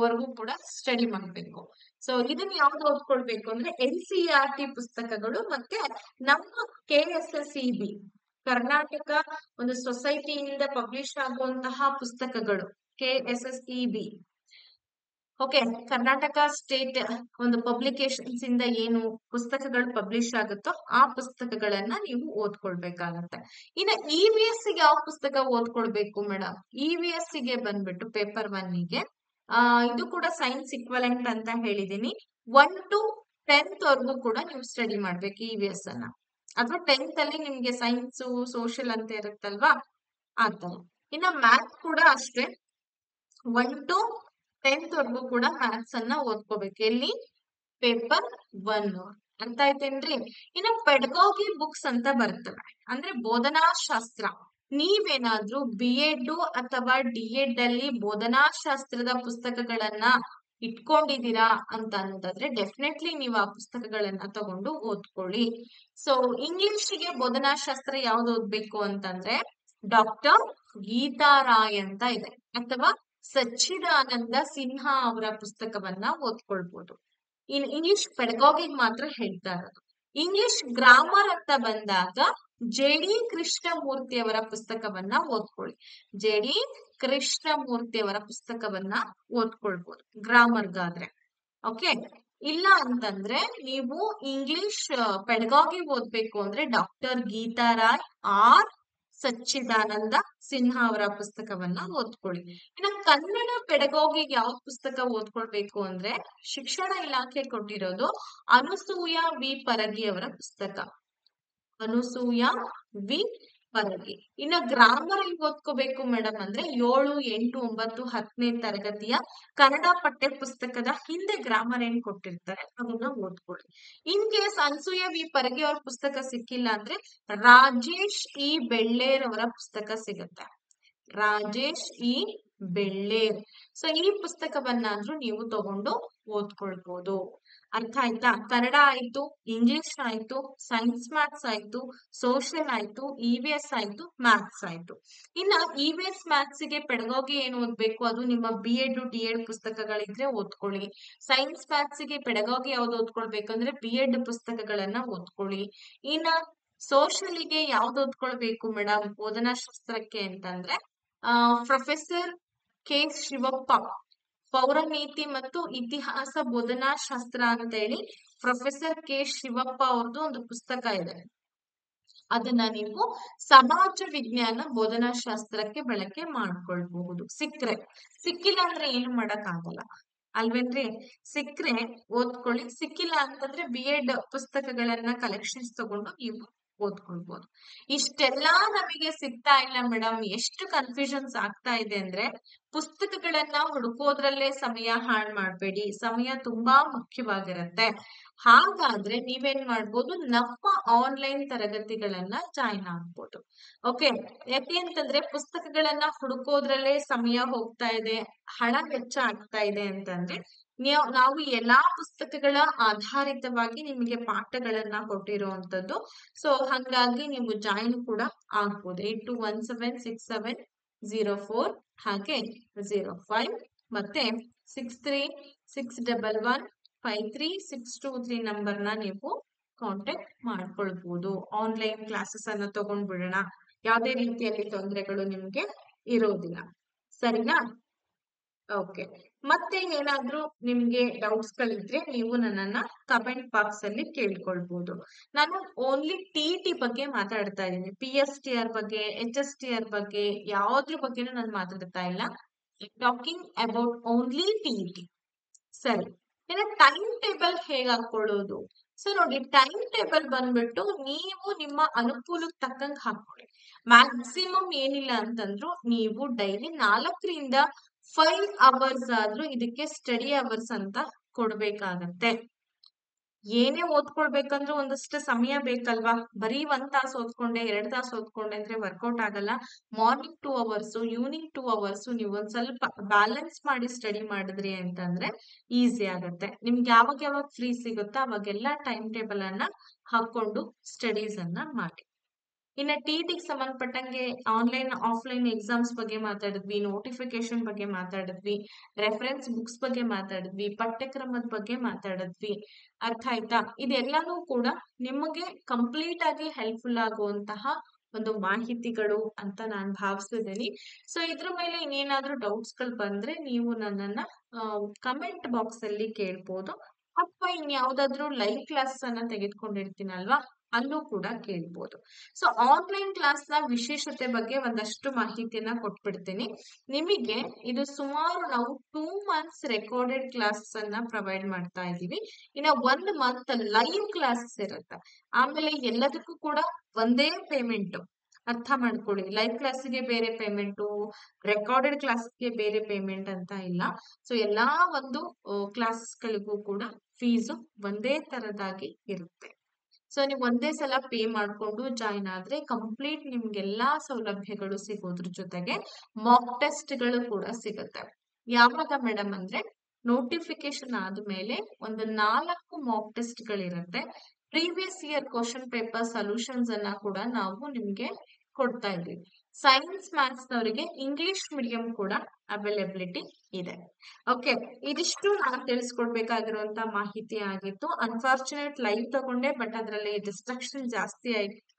ವರೆಗೂ ಕೂಡ ಸ್ಟಡಿ ಮಾಡ್ಬೇಕು. ಸೊ ಇದನ್ನ ಯಾವ್ದು ಓದ್ಕೊಳ್ಬೇಕು ಅಂದ್ರೆ NCERT ಪುಸ್ತಕಗಳು ಮತ್ತೆ ನಮ್ಮ KSSEB ಕರ್ನಾಟಕ ಒಂದು ಸೊಸೈಟಿಯಿಂದ ಪಬ್ಲಿಷ್ ಆಗುವಂತಹ ಪುಸ್ತಕಗಳು KSSEB ಓಕೆ, ಕರ್ನಾಟಕ ಸ್ಟೇಟ್ ಒಂದು ಪಬ್ಲಿಕೇಶನ್ಸ್ ಇಂದ ಏನು ಪುಸ್ತಕಗಳು ಪಬ್ಲಿಷ್ ಆಗುತ್ತೋ ಆ ಪುಸ್ತಕಗಳನ್ನ ನೀವು ಓದ್ಕೊಳ್ಬೇಕಾಗತ್ತೆ. ಇನ್ನು EVS ಗೆ ಯಾವ ಪುಸ್ತಕ ಓದ್ಕೊಳ್ಬೇಕು ಮೇಡಮ್? EVS ಗೆ ಬಂದ್ಬಿಟ್ಟು ಪೇಪರ್ 1 ಗೆ ಇದು ಕೂಡ ಸೈನ್ಸ್ ಇಕ್ವಲೆಂಟ್ ಅಂತ ಹೇಳಿದೀನಿ. 1 to 10th ವರ್ಗೂ ಕೂಡ ನೀವು ಸ್ಟಡಿ ಮಾಡ್ಬೇಕು EVS ಅನ್ನ. ಅಥವಾ 10th ಅಲ್ಲಿ ನಿಮ್ಗೆ ಸೈನ್ಸ್ ಸೋಷಿಯಲ್ ಅಂತ ಇರುತ್ತಲ್ವಾ, ಆತರ. ಇನ್ನ ಮ್ಯಾಥ್ಸ್ ಕೂಡ ಅಷ್ಟೇ, 1 to 10th ವರ್ಗೂ ಕೂಡ ಮ್ಯಾಥ್ಸ್ ಅನ್ನ ಓದ್ಕೋಬೇಕು. ಎಲ್ಲಿ? ಪೇಪರ್ 1. ಅಂತ ಆಯ್ತೇನ್ರಿ? ಇನ್ನು ಪೆಡಗಾಗಿ ಬುಕ್ಸ್ ಅಂತ ಬರ್ತವೆ, ಅಂದ್ರೆ ಬೋಧನಾ ಶಾಸ್ತ್ರ. ನೀವೇನಾದ್ರೂ B.Ed ಅಥವಾ D.Ed ಅಲ್ಲಿ ಬೋಧನಾ ಶಾಸ್ತ್ರದ ಪುಸ್ತಕಗಳನ್ನ ಇಟ್ಕೊಂಡಿದೀರಾ ಅಂತ ಅನ್ನೋದಾದ್ರೆ ಡೆಫಿನೆಟ್ಲಿ ನೀವು ಆ ಪುಸ್ತಕಗಳನ್ನ ತಗೊಂಡು ಓದ್ಕೊಳ್ಳಿ. ಸೊ ಇಂಗ್ಲಿಷ್ಗೆ ಬೋಧನಾ ಶಾಸ್ತ್ರ ಯಾವ್ದು ಓದ್ಬೇಕು ಅಂತಂದ್ರೆ ಡಾಕ್ಟರ್ ಗೀತಾ ರಾಯ್ ಅಂತ ಇದೆ, ಅಥವಾ ಸಚ್ಚಿದಾನಂದ ಸಿನ್ಹಾ ಅವರ ಪುಸ್ತಕವನ್ನ ಓದ್ಕೊಳ್ಬಹುದು. ಇನ್ ಇಂಗ್ಲಿಷ್ ಪೆಡಗಾಗಿಗ್ ಮಾತ್ರ ಹೇಳ್ತಾ ಇರೋದು. ಇಂಗ್ಲಿಷ್ ಗ್ರಾಮರ್ ಅಂತ ಬಂದಾಗ JD ಕೃಷ್ಣಮೂರ್ತಿ ಅವರ ಪುಸ್ತಕವನ್ನ ಓದ್ಕೊಳ್ಳಿ. JD ಕೃಷ್ಣಮೂರ್ತಿ ಅವರ ಪುಸ್ತಕವನ್ನ ಓದ್ಕೊಳ್ಬಹುದು ಗ್ರಾಮರ್ಗಾದ್ರೆ. ಓಕೆ, ಇಲ್ಲ ಅಂತಂದ್ರೆ ನೀವು ಇಂಗ್ಲಿಷ್ ಪೆಡಗಾಗಿ ಓದ್ಬೇಕು ಅಂದ್ರೆ ಡಾಕ್ಟರ್ ಗೀತಾ ರಾಯ್ ಆರ್ ಸಚ್ಚಿದಾನಂದ ಸಿನ್ಹಾ ಅವರ ಪುಸ್ತಕವನ್ನ ಓದ್ಕೊಳ್ಳಿ. ಇನ್ನು ಕನ್ನಡ ಪೆಡಗಾಗಿಗೆ ಯಾವ ಪುಸ್ತಕ ಓದ್ಕೊಳ್ಬೇಕು ಅಂದ್ರೆ ಶಿಕ್ಷಣ ಇಲಾಖೆ ಕೊಟ್ಟಿರೋದು ಅನುಸೂಯ ವಿ ಪರಗಿ ಅವರ ಪುಸ್ತಕ. ಅನುಸೂಯ ವಿ ಪರಗಿ. ಇನ್ನ ಗ್ರಾಮರ್ ಅಲ್ಲಿ ಓದ್ಕೋಬೇಕು ಮೇಡಮ್ ಅಂದ್ರೆ 7, 8, 9, 10ನೇ ತರಗತಿಯ ಕನ್ನಡ ಪಠ್ಯ ಪುಸ್ತಕದ ಹಿಂದೆ ಗ್ರಾಮರ್ ಏನ್ ಕೊಟ್ಟಿರ್ತಾರೆ ಅದನ್ನ ಓದ್ಕೊಳ್ಳಿ. In case Anasuya V Paragi ಅವ್ರ ಪುಸ್ತಕ ಸಿಕ್ಕಿಲ್ಲ ಅಂದ್ರೆ ರಾಜೇಶ್ ಇ ಬೆಳ್ಳೇರ್ ಅವರ ಪುಸ್ತಕ ಸಿಗುತ್ತೆ. ರಾಜೇಶ್ ಇ ಬೆಳ್ಳೇರ್. ಸೊ ಈ ಪುಸ್ತಕವನ್ನಾದ್ರೂ ನೀವು ತಗೊಂಡು ಓದ್ಕೊಳ್ಬಹುದು. ಅರ್ಥ ಆಯ್ತಾ? ಕನ್ನಡ ಆಯ್ತು, ಇಂಗ್ಲಿಷ್ ಆಯ್ತು, ಸೈನ್ಸ್ ಮ್ಯಾಥ್ಸ್ ಆಯ್ತು, ಸೋಷಿಯಲ್ ಆಯ್ತು, EVS ಆಯ್ತು, ಮ್ಯಾಥ್ಸ್ ಆಯ್ತು. ಇನ್ನ EVS ಮ್ಯಾಥ್ಸ್ ಗೆ ಪೆಡಗಾಗಿ ಏನ್ ಓದ್ಬೇಕು? ಅದು ನಿಮ್ಮ B.Ed D.Ed ಪುಸ್ತಕಗಳಿದ್ರೆ ಓದ್ಕೊಳ್ಳಿ. ಸೈನ್ಸ್ ಮ್ಯಾಥ್ಸ್ ಗೆ ಪೆಡಗಾಗಿ ಯಾವ್ದು ಓದ್ಕೊಳ್ಬೇಕಂದ್ರೆ B.Ed ಪುಸ್ತಕಗಳನ್ನ ಓದ್ಕೊಳ್ಳಿ. ಇನ್ನ ಸೋಷಿಯಲ್ಗೆ ಯಾವ್ದು ಓದ್ಕೊಳ್ಬೇಕು ಮೇಡಮ್ ಬೋಧನಾ ಶಾಸ್ತ್ರಕ್ಕೆ ಅಂತಂದ್ರೆ ಪ್ರೊಫೆಸರ್ ಕೆ ಶಿವಪ್ಪ ಪೌರನೀತಿ ಮತ್ತು ಇತಿಹಾಸ ಬೋಧನಾ ಶಾಸ್ತ್ರ ಅಂತ ಹೇಳಿ ಪ್ರೊಫೆಸರ್ ಕೆ ಶಿವಪ್ಪ ಅವ್ರದ್ದು ಒಂದು ಪುಸ್ತಕ ಇದೆ. ಅದನ್ನ ನೀವು ಸಮಾಜ ವಿಜ್ಞಾನ ಬೋಧನಾ ಶಾಸ್ತ್ರಕ್ಕೆ ಬಳಕೆ ಮಾಡ್ಕೊಳ್ಬಹುದು. ಸಿಕ್ಕಿಲ್ಲ ಅಂದ್ರೆ ಏನು ಮಾಡಕ್ ಆಗಲ್ಲ ಅಲ್ವೇನ್ರಿ? ಸಿಕ್ಕ್ರೆ ಓದ್ಕೊಳ್ಳಿ, ಸಿಕ್ಕಿಲ್ಲ ಅಂತಂದ್ರೆ B.Ed ಪುಸ್ತಕಗಳನ್ನ ಕಲೆಕ್ಷನ್ಸ್ ತಗೊಂಡು ನೀವು ಓದ್ಕೊಳ್ಬಹುದು. ಇಷ್ಟೆಲ್ಲಾ ನಮಗೆ ಸಿಗ್ತಾ ಇಲ್ಲ ಮೇಡಮ್, ಎಷ್ಟು ಕನ್ಫ್ಯೂಷನ್ಸ್ ಆಗ್ತಾ ಇದೆ ಅಂದ್ರೆ ಪುಸ್ತಕಗಳನ್ನ ಹುಡುಕೋದ್ರಲ್ಲೇ ಸಮಯ ಹಾಳು ಮಾಡ್ಬೇಡಿ. ಸಮಯ ತುಂಬಾ ಮುಖ್ಯವಾಗಿರುತ್ತೆ. ಹಾಗಾದ್ರೆ ನೀವೇನ್ ಮಾಡ್ಬೋದು, ನಮ್ಮ ಆನ್ಲೈನ್ ತರಗತಿಗಳನ್ನ ಜಾಯಿನ್ ಆಗ್ಬೋದು. ಓಕೆ, ಯಾಕೆ ಅಂತಂದ್ರೆ ಪುಸ್ತಕಗಳನ್ನ ಹುಡುಕೋದ್ರಲ್ಲೇ ಸಮಯ ಹೋಗ್ತಾ ಇದೆ, ಹಣ ವೆಚ್ಚ ಆಗ್ತಾ ಇದೆ ಅಂತಂದ್ರೆ ನಾವು ಎಲ್ಲಾ ಪುಸ್ತಕಗಳ ಆಧಾರಿತವಾಗಿ ನಿಮಗೆ ಪಾಠಗಳನ್ನ ಕೊಟ್ಟಿರುವಂತದ್ದು. ಸೊ ಹಂಗಾಗಿ ನೀವು ಜಾಯಿನ್ ಕೂಡ ಆಗ್ಬೋದು. 82176704 ಹಾಗೆ 05 ಮತ್ತೆ 6361153623 ನಂಬರ್ನ ನೀವು ಕಾಂಟ್ಯಾಕ್ಟ್ ಮಾಡ್ಕೊಳ್ಬಹುದು. ಆನ್ಲೈನ್ ಕ್ಲಾಸಸ್ ಅನ್ನ ತಗೊಂಡ್ಬಿಡೋಣ, ಯಾವುದೇ ರೀತಿಯಲ್ಲಿ ತೊಂದರೆಗಳು ನಿಮ್ಗೆ ಇರೋದಿಲ್ಲ. ಸರಿನಾ? ಓಕೆ, ಮತ್ತೆ ಏನಾದ್ರೂ ನಿಮ್ಗೆ ಡೌಟ್ಸ್ ಗಳಿದ್ರೆ ನೀವು ನನ್ನನ್ನ ಕಮೆಂಟ್ ಬಾಕ್ಸ್ ಅಲ್ಲಿ ಕೇಳ್ಕೊಳ್ಬಹುದು. ನಾನು ಓನ್ಲಿ TET ಬಗ್ಗೆ ಮಾತಾಡ್ತಾ ಇದ್ದೀನಿ, PSTR ಬಗ್ಗೆ, HSTR ಬಗ್ಗೆ ಯಾವ್ದ್ರ ಬಗ್ಗೆನೂ ನಾನು ಮಾತಾಡ್ತಾ ಇಲ್ಲ. Talking about only TET. ಸರಿ, ಇನ್ನು ಟೈಮ್ ಟೇಬಲ್ ಹೇಗೆ ಹಾಕೊಳ್ಳೋದು? ಸೊ ನೋಡಿ, ಟೈಮ್ ಟೇಬಲ್ ಬಂದ್ಬಿಟ್ಟು ನೀವು ನಿಮ್ಮ ಅನುಕೂಲಕ್ಕೆ ತಕ್ಕಂಗೆ ಹಾಕೊಳ್ಳಿ. ಮ್ಯಾಕ್ಸಿಮಮ್ ಏನಿಲ್ಲ ಅಂತಂದ್ರು ನೀವು ಡೈಲಿ 4 to 5 hours ಆದ್ರೂ ಇದಕ್ಕೆ ಸ್ಟಡಿ ಅವರ್ಸ್ ಅಂತ ಕೊಡ್ಬೇಕಾಗತ್ತೆ. ಏನೇ ಓದ್ಕೊಳ್ಬೇಕಂದ್ರೂ ಒಂದಷ್ಟು ಸಮಯ ಬೇಕಲ್ವಾ? ಬರೀ 1 ತಾಸು ಓದ್ಕೊಂಡೆ 2 ತಾಸು ಓದ್ಕೊಂಡೆ ಅಂದ್ರೆ ವರ್ಕೌಟ್ ಆಗಲ್ಲ. ಮಾರ್ನಿಂಗ್ 2 hours, ಈವ್ನಿಂಗ್ 2 hours ನೀವು ಒಂದ್ ಸ್ವಲ್ಪ ಬ್ಯಾಲೆನ್ಸ್ ಮಾಡಿ ಸ್ಟಡಿ ಮಾಡಿದ್ರಿ ಅಂತಂದ್ರೆ ಈಸಿ ಆಗತ್ತೆ. ನಿಮ್ಗೆ ಯಾವಾಗ ಫ್ರೀ ಸಿಗುತ್ತೋ ಅವಾಗೆಲ್ಲ ಟೈಮ್ ಟೇಬಲ್ ಅನ್ನ ಹಾಕೊಂಡು ಸ್ಟಡೀಸ್ ಅನ್ನ ಮಾಡಿ. ಇನ್ನು TETಗೆ ಸಂಬಂಧಪಟ್ಟಂಗೆ ಆನ್ಲೈನ್ ಆಫ್ಲೈನ್ ಎಕ್ಸಾಮ್ಸ್ ಬಗ್ಗೆ ಮಾತಾಡಿದ್ವಿ, ನೋಟಿಫಿಕೇಶನ್ ಬಗ್ಗೆ ಮಾತಾಡಿದ್ವಿ, ರೆಫರೆನ್ಸ್ ಬುಕ್ಸ್ ಬಗ್ಗೆ ಮಾತಾಡಿದ್ವಿ, ಪಠ್ಯಕ್ರಮದ ಬಗ್ಗೆ ಮಾತಾಡಿದ್ವಿ. ಅರ್ಥ ಆಯ್ತಾ? ಇದೆಲ್ಲಾನು ಕೂಡ ನಿಮಗೆ ಕಂಪ್ಲೀಟ್ ಆಗಿ ಹೆಲ್ಪ್ಫುಲ್ ಆಗುವಂತಹ ಒಂದು ಮಾಹಿತಿಗಳು ಅಂತ ನಾನು ಭಾವಿಸಿದ್ದೀನಿ. ಸೊ ಇದ್ರ ಮೇಲೆ ಇನ್ನೇನಾದ್ರೂ ಡೌಟ್ಸ್ ಗಳು ಬಂದ್ರೆ ನೀವು ನನ್ನನ್ನ ಕಮೆಂಟ್ ಬಾಕ್ಸ್ ಅಲ್ಲಿ ಕೇಳ್ಬೋದು, ಅಥವಾ ಇನ್ಯಾವುದಾದ್ರೂ ಲೈವ್ ಕ್ಲಾಸ್ ಅನ್ನ ತೆಗೆದುಕೊಂಡಿರ್ತೀನಲ್ವಾ, ಅಲ್ಲೂ ಕೂಡ ಕೇಳ್ಬೋದು. ಸೊ ಆನ್ಲೈನ್ ಕ್ಲಾಸ್ ನ ವಿಶೇಷತೆ ಬಗ್ಗೆ ಒಂದಷ್ಟು ಮಾಹಿತಿಯನ್ನ ಕೊಟ್ಬಿಡ್ತೀನಿ ನಿಮಗೆ. ಇದು ಸುಮಾರು ನಾವು 2 ಮಂತ್ಸ್ ರೆಕಾರ್ಡೆಡ್ ಕ್ಲಾಸ್ ಅನ್ನ ಪ್ರೊವೈಡ್ ಮಾಡ್ತಾ ಇದೀವಿ. ಇನ್ನ 1 ಮಂತ್ ಲೈವ್ ಕ್ಲಾಸಸ್ ಇರುತ್ತೆ. ಆಮೇಲೆ ಎಲ್ಲದಕ್ಕೂ ಕೂಡ ಒಂದೇ ಪೇಮೆಂಟ್. ಅರ್ಥ ಮಾಡ್ಕೊಳ್ಳಿ, ಲೈವ್ ಕ್ಲಾಸ್ಗೆ ಬೇರೆ ಪೇಮೆಂಟು, ರೆಕಾರ್ಡೆಡ್ ಕ್ಲಾಸ್ಗೆ ಬೇರೆ ಪೇಮೆಂಟ್ ಅಂತ ಇಲ್ಲ. ಸೊ ಎಲ್ಲಾ ಒಂದು ಕ್ಲಾಸ್ಗಳಿಗೂ ಕೂಡ ಫೀಸು ಒಂದೇ ತರದಾಗಿ ಇರುತ್ತೆ. ಸೊ ನೀವು ಒಂದೇ ಸಲ ಪೇ ಮಾಡ್ಕೊಂಡು ಜಾಯಿನ್ ಆದ್ರೆ ಕಂಪ್ಲೀಟ್ ನಿಮ್ಗೆಲ್ಲಾ ಸೌಲಭ್ಯಗಳು ಸಿಗೋದ್ರ ಜೊತೆಗೆ ಮಾಕ್ ಟೆಸ್ಟ್ಗಳು ಕೂಡ ಸಿಗುತ್ತೆ. ಯಾವಾಗ ಮೇಡಮ್ ಅಂದ್ರೆ ನೋಟಿಫಿಕೇಶನ್ ಆದ್ಮೇಲೆ ಒಂದು 4 ಮಾಕ್ ಟೆಸ್ಟ್ಗಳಿರುತ್ತೆ. Previous year question paper solutions ಅನ್ನ ಕೂಡ ನಾವು ನಿಮ್ಗೆ ಕೊಡ್ತಾ ಇದ್ದೀವಿ. ಸೈನ್ಸ್ ಮ್ಯಾಥ್ಸ್ ನವರಿಗೆ ಇಂಗ್ಲಿಷ್ ಮೀಡಿಯಂ ಕೂಡ ಅವೈಲಬಿಲಿಟಿ ಇದೆ. ಓಕೆ, ಇದಿಷ್ಟು ನಾನು ತಿಳಿಸ್ಕೊಡ್ಬೇಕಾಗಿರುವಂತ ಮಾಹಿತಿ ಆಗಿತ್ತು. ಅನ್ಫಾರ್ಚುನೇಟ್ ಲೈವ್ ತಗೊಂಡೆ, ಬಟ್ ಅದರಲ್ಲಿ ಡಿಸ್ಟ್ರಕ್ಷನ್ ಜಾಸ್ತಿ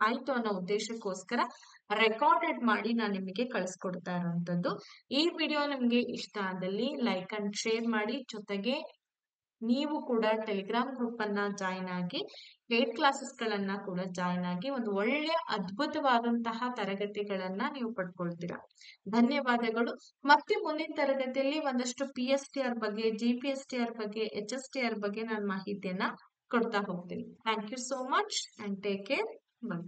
ಆಯ್ತು ಅನ್ನೋ ಉದ್ದೇಶಕ್ಕೋಸ್ಕರ ರೆಕಾರ್ಡೆಡ್ ಮಾಡಿ ನಾನು ನಿಮಗೆ ಕಳಿಸ್ಕೊಡ್ತಾ ಇರುವಂತದ್ದು. ಈ ವಿಡಿಯೋ ನಿಮ್ಗೆ ಇಷ್ಟ ಆದಲ್ಲಿ ಲೈಕ್ ಅಂಡ್ ಶೇರ್ ಮಾಡಿ, ಜೊತೆಗೆ ನೀವು ಕೂಡ ಟೆಲಿಗ್ರಾಮ್ ಗ್ರೂಪ್ ಅನ್ನ ಜಾಯಿನ್ ಆಗಿ ಪೇಡ್ ಕ್ಲಾಸಸ್ ಗಳನ್ನ ಕೂಡ ಜಾಯಿನ್ ಆಗಿ ಒಂದು ಒಳ್ಳೆಯ ಅದ್ಭುತವಾದಂತಹ ತರಗತಿಗಳನ್ನ ನೀವು ಪಡ್ಕೊಳ್ತೀರಾ. ಧನ್ಯವಾದಗಳು. ಮತ್ತೆ ಮುಂದಿನ ತರಗತಿಯಲ್ಲಿ ಒಂದಷ್ಟು PSTR ಬಗ್ಗೆ, GPSTR ಬಗ್ಗೆ, HSTR ಬಗ್ಗೆ ನಾನು ಮಾಹಿತಿಯನ್ನ ಕೊಡ್ತಾ ಹೋಗ್ತೀನಿ. Thank you so much and take care. Bye.